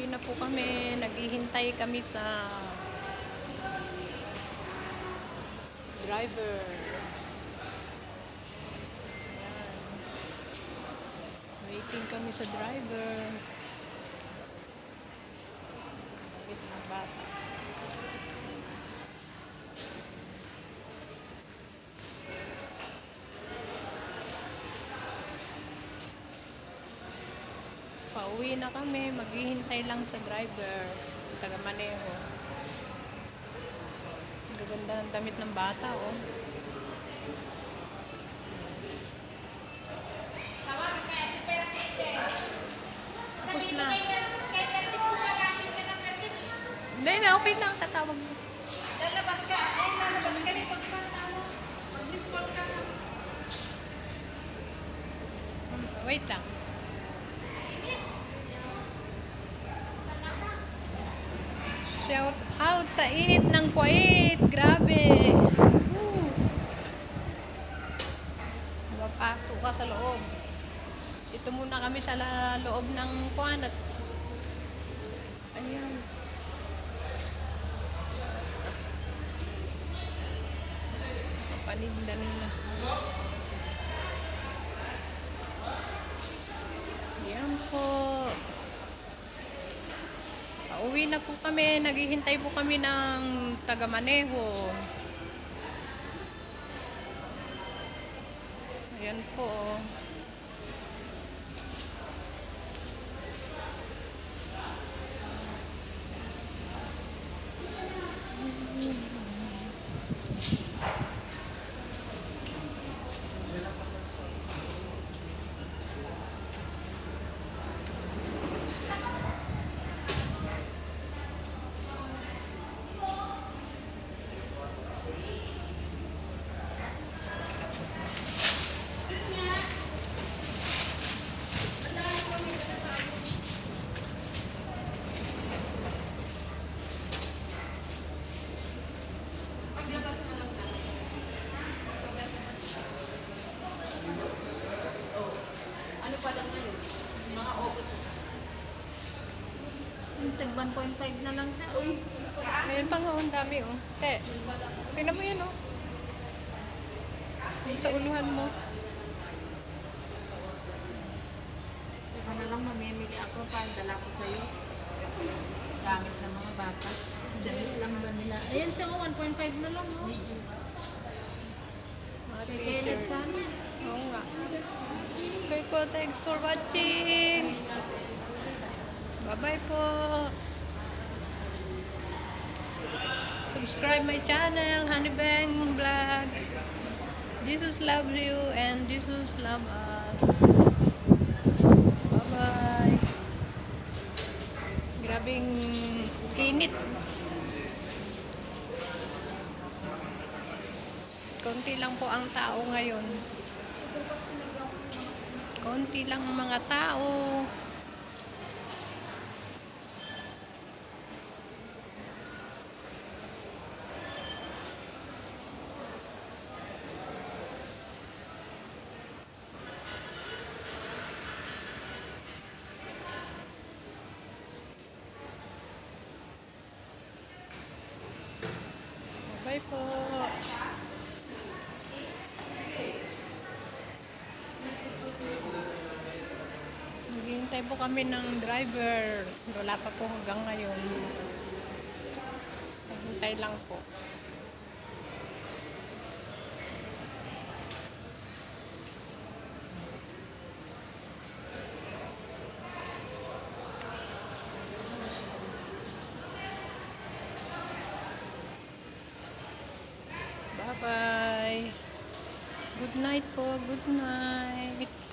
Pauwi na po kami. Naghihintay kami sa driver. Ayan. Waiting kami sa driver. Wait na bata. Pauwi na kami. Maghihintay lang sa driver. Taga-maneho. Gaganda ng damit ng bata, oh. Tapos na. Hindi na, okay lang. Tatawag mo. Lalabas ka. Ay, lalabas ka rin pagkanta mo. Mag-miss call ka. Wait lang. Shout out sa init ng Kuwait. Grabe. Woo. Mapasok ka sa loob. Dito muna kami sa loob ng kuwan at ayan. Paninda nila. Ayan po. Pauwi na po kami. Naghihintay po kami ng taga-maneho. Ayan po. Ano pa lang ngayon? Mga August. Tag 1.5 na lang na. Mayroon pa nga, ang dami, oh. Te, tingnan mo yan, oh. Sa uluhan mo. Saka na lang mamimili ako para dala ko sa'yo. Gamit ng mga bata. Damit lang ba nila? Ayan, ito 1.5 na lang, oh. Mga Kailan t-shirt. sana? Oo nga. Okay po, thanks for watching. Bye-bye po. Subscribe my channel, Honeybang Vlog. Jesus loves you and Jesus love us. Bye-bye. Grabing init. Konti lang po ang tao ngayon. Konti lang mga tao. Bye po. Naghihintay po kami ng driver. Wala pa po hanggang ngayon. Naghintay lang po. Bye-bye. Good night po. Good night.